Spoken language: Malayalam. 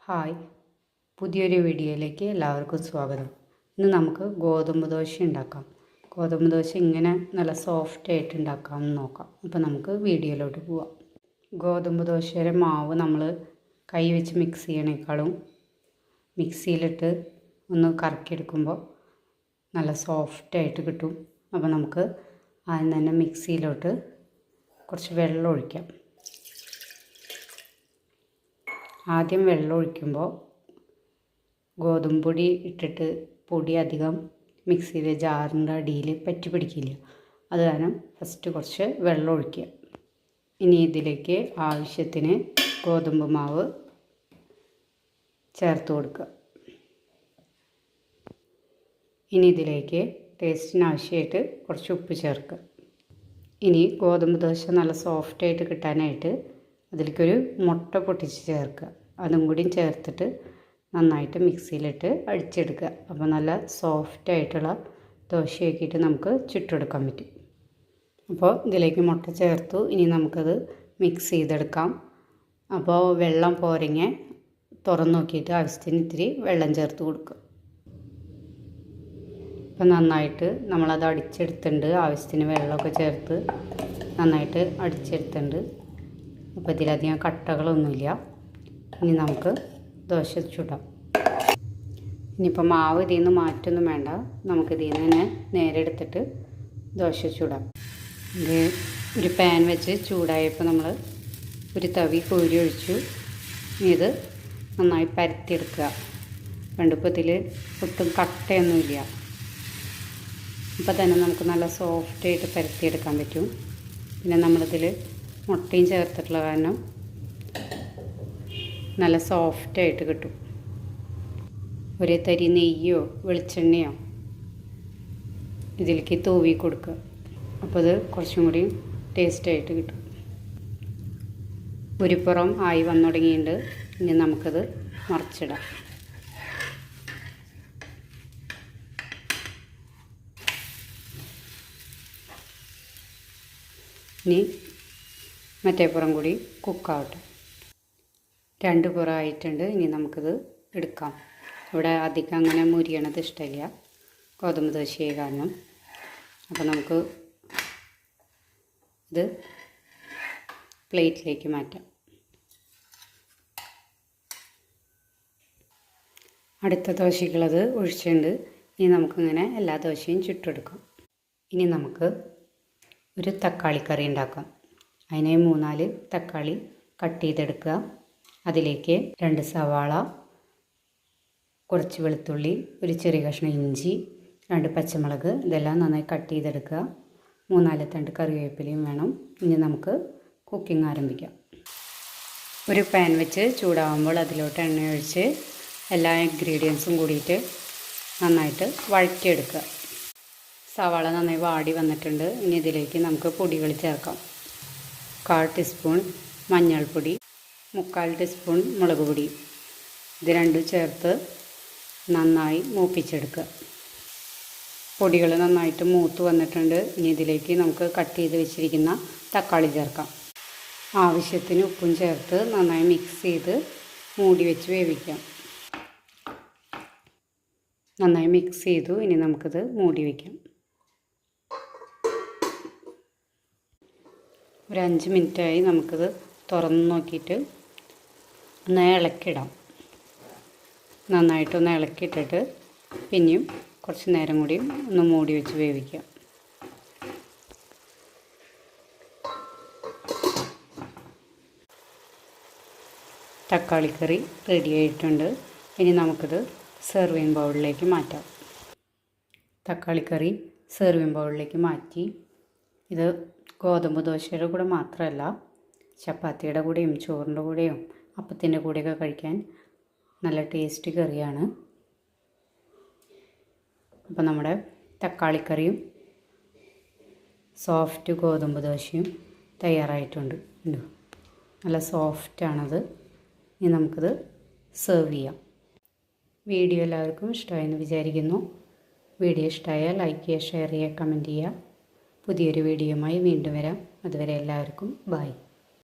ഹായ്, പുതിയൊരു വീഡിയോയിലേക്ക് എല്ലാവർക്കും സ്വാഗതം. ഇന്ന് നമുക്ക് ഗോതമ്പ് ദോശ ഉണ്ടാക്കാം. ഗോതമ്പ് ദോശ ഇങ്ങനെ നല്ല സോഫ്റ്റ് ആയിട്ട് ഉണ്ടാക്കാമെന്ന് നോക്കാം. അപ്പോൾ നമുക്ക് വീഡിയോയിലോട്ട് പോവാം. ഗോതമ്പ് ദോശയുടെ മാവ് നമ്മൾ കൈ വെച്ച് മിക്സ് ചെയ്യണേക്കാളും മിക്സിയിലിട്ട് ഒന്ന് കറക്കിയെടുക്കുമ്പോൾ നല്ല സോഫ്റ്റായിട്ട് കിട്ടും. അപ്പോൾ നമുക്ക് ആദ്യം തന്നെ മിക്സിയിലോട്ട് കുറച്ച് വെള്ളം ഒഴിക്കാം. ആദ്യം വെള്ളം ഒഴിക്കുമ്പോൾ ഗോതമ്പ് പൊടി ഇട്ടിട്ട് പൊടി അധികം മിക്സിയിലെ ജാറിൻ്റെ അടിയിൽ പറ്റി പിടിക്കില്ല. അത് കാരണം ഫസ്റ്റ് കുറച്ച് വെള്ളം ഒഴിക്കുക. ഇനി ഇതിലേക്ക് ആവശ്യത്തിന് ഗോതമ്പ് മാവ് ചേർത്ത് കൊടുക്കുക. ഇനി ഇതിലേക്ക് ടേസ്റ്റിന് ആവശ്യമായിട്ട് കുറച്ച് ഉപ്പ് ചേർക്കുക. ഇനി ഗോതമ്പ് ദോശ നല്ല സോഫ്റ്റായിട്ട് കിട്ടാനായിട്ട് അതിലേക്കൊരു മുട്ട പൊട്ടിച്ച് ചേർക്കുക. അതും കൂടി ചേർത്തിട്ട് നന്നായിട്ട് മിക്സിയിലിട്ട് അടിച്ചെടുക്കുക. അപ്പോൾ നല്ല സോഫ്റ്റായിട്ടുള്ള ദോശയാക്കിയിട്ട് നമുക്ക് ചുട്ടെടുക്കാൻ പറ്റും. അപ്പോൾ ഇതിലേക്ക് മുട്ട ചേർത്തു. ഇനി നമുക്കത് മിക്സ് ചെയ്തെടുക്കാം. അപ്പോൾ വെള്ളം പോരെങ്കിൽ തുറന്ന് നോക്കിയിട്ട് ആവശ്യത്തിന് ഇത്തിരി വെള്ളം ചേർത്ത് കൊടുക്കുക. അപ്പോൾ നന്നായിട്ട് നമ്മളത് അടിച്ചെടുത്തിട്ടുണ്ട്. ആവശ്യത്തിന് വെള്ളമൊക്കെ ചേർത്ത് നന്നായിട്ട് അടിച്ചെടുത്തിട്ടുണ്ട്. അപ്പോൾ ഇതിലധികം കട്ടകളൊന്നുമില്ല. ഇനി നമുക്ക് ദോശ ചുടാം. ഇനിയിപ്പോൾ മാവ് ഇതിൽ നിന്ന് മാറ്റൊന്നും വേണ്ട. നമുക്ക് ഇതിൽ നിന്ന് തന്നെ നേരെ എടുത്തിട്ട് ദോശ ചുടാം. ഇത് ഒരു പാൻ വെച്ച് ചൂടായപ്പോൾ നമ്മൾ ഒരു തവി കോരി ഒഴിച്ചു. ഇത് നന്നായി പരത്തിയെടുക്കുക. കണ്ടിപ്പോൾ ഇതിൽ ഒട്ടും കട്ടയൊന്നുമില്ല. അപ്പോൾ തന്നെ നമുക്ക് നല്ല സോഫ്റ്റായിട്ട് പരത്തിയെടുക്കാൻ പറ്റും. പിന്നെ നമ്മളിതിൽ മുട്ടയും ചേർത്തിട്ടുള്ള കാരണം നല്ല സോഫ്റ്റായിട്ട് കിട്ടും. ഒരു തരി നെയ്യോ വെളിച്ചെണ്ണയോ ഇതിലേക്ക് തൂവി കൊടുക്കുക. അപ്പോൾ അത് കുറച്ചും കൂടി ടേസ്റ്റായിട്ട് കിട്ടും. ഒരു പുറം ആയി വന്നു തുടങ്ങിയിട്ടുണ്ട്. ഇനി നമുക്കത് മറിച്ചിടാം. ഇനി മറ്റേ പുറം കൂടി കുക്കാവട്ടെ. രണ്ട് പുറമായിട്ടുണ്ട്. ഇനി നമുക്കിത് എടുക്കാം. ഇവിടെ അധികം അങ്ങനെ മുരിയണത് ഇഷ്ടമില്ല ഗോതമ്പ് ദോശയെ കാരണം. അപ്പോൾ നമുക്ക് ഇത് പ്ലേറ്റിലേക്ക് മാറ്റാം. അടുത്ത ദോശയ്ക്കുള്ളത് ഒഴിച്ചിട്ടുണ്ട്. ഇനി നമുക്കിങ്ങനെ എല്ലാ ദോശയും ചുട്ടെടുക്കാം. ഇനി നമുക്ക് ഒരു തക്കാളിക്കറി ഉണ്ടാക്കാം. അതിനെ 3-4 തക്കാളി കട്ട് ചെയ്തെടുക്കുക. അതിലേക്ക് 2 സവാള, കുറച്ച് വെളുത്തുള്ളി, ഒരു ചെറിയ കഷ്ണം ഇഞ്ചി, 2 പച്ചമുളക്, ഇതെല്ലാം നന്നായി കട്ട് ചെയ്തെടുക്കുക. 3-4 തണ്ട് കറിവേപ്പിലയും വേണം. ഇനി നമുക്ക് കുക്കിംഗ് ആരംഭിക്കാം. ഒരു പാൻ വെച്ച് ചൂടാകുമ്പോൾ അതിലോട്ട് എണ്ണ ഒഴിച്ച് എല്ലാ ഇൻഗ്രീഡിയൻസും കൂടിയിട്ട് നന്നായിട്ട് വഴറ്റിയെടുക്കുക. സവാള നന്നായി വാടി വന്നിട്ടുണ്ട്. ഇനി ഇതിലേക്ക് നമുക്ക് പൊടികൾ ചേർക്കാം. 1/4 ടീസ്പൂൺ മഞ്ഞൾപ്പൊടി, 3/4 ടീസ്പൂൺ മുളക് പൊടി. ഇത് രണ്ടും ചേർത്ത് നന്നായി മൂപ്പിച്ചെടുക്കുക. പൊടികൾ നന്നായിട്ട് മൂത്ത് വന്നിട്ടുണ്ട്. ഇനി ഇതിലേക്ക് നമുക്ക് കട്ട് ചെയ്ത് വെച്ചിരിക്കുന്ന തക്കാളി ചേർക്കാം. ആവശ്യത്തിന് ഉപ്പും ചേർത്ത് നന്നായി മിക്സ് ചെയ്ത് മൂടി വെച്ച് വേവിക്കാം. നന്നായി മിക്സ് ചെയ്തു. ഇനി നമുക്കിത് മൂടി വയ്ക്കാം. ഒരു 5 മിനിറ്റായി. നമുക്കിത് തുറന്ന് നോക്കിയിട്ട് ഒന്ന് ഇളക്കിയിടാം. നന്നായിട്ടൊന്ന് ഇളക്കിയിട്ടിട്ട് പിന്നെയും കുറച്ച് നേരം കൂടി ഒന്ന് മൂടി വെച്ച് വേവിക്കാം. തക്കാളിക്കറി റെഡി ആയിട്ടുണ്ട്. ഇനി നമുക്കിത് സെർവിങ് ബൗളിലേക്ക് മാറ്റാം. തക്കാളിക്കറി സെർവിങ് ബൗളിലേക്ക് മാറ്റി. ഇത് ഗോതമ്പ് ദോശയുടെ കൂടെ മാത്രമല്ല, ചപ്പാത്തിയുടെ കൂടെയും ചോറിൻ്റെ കൂടെയും അപ്പത്തിൻ്റെ കൂടെയൊക്കെ കഴിക്കാൻ നല്ല ടേസ്റ്റി കറിയാണ്. അപ്പോൾ നമ്മുടെ തക്കാളിക്കറിയും സോഫ്റ്റ് ഗോതമ്പ് ദോശയും തയ്യാറായിട്ടുണ്ട്. നല്ല സോഫ്റ്റാണത്. ഇനി നമുക്കിത് സെർവ് ചെയ്യാം. വീഡിയോ എല്ലാവർക്കും ഇഷ്ടമായെന്ന് വിചാരിക്കുന്നു. വീഡിയോ ഇഷ്ടമായാൽ ലൈക്ക് ചെയ്യുക, ഷെയർ ചെയ്യുക, കമൻറ്റ് ചെയ്യുക. പുതിയൊരു വീഡിയോയുമായി വീണ്ടും വരാം. അതുവരെ എല്ലാവർക്കും ബൈ.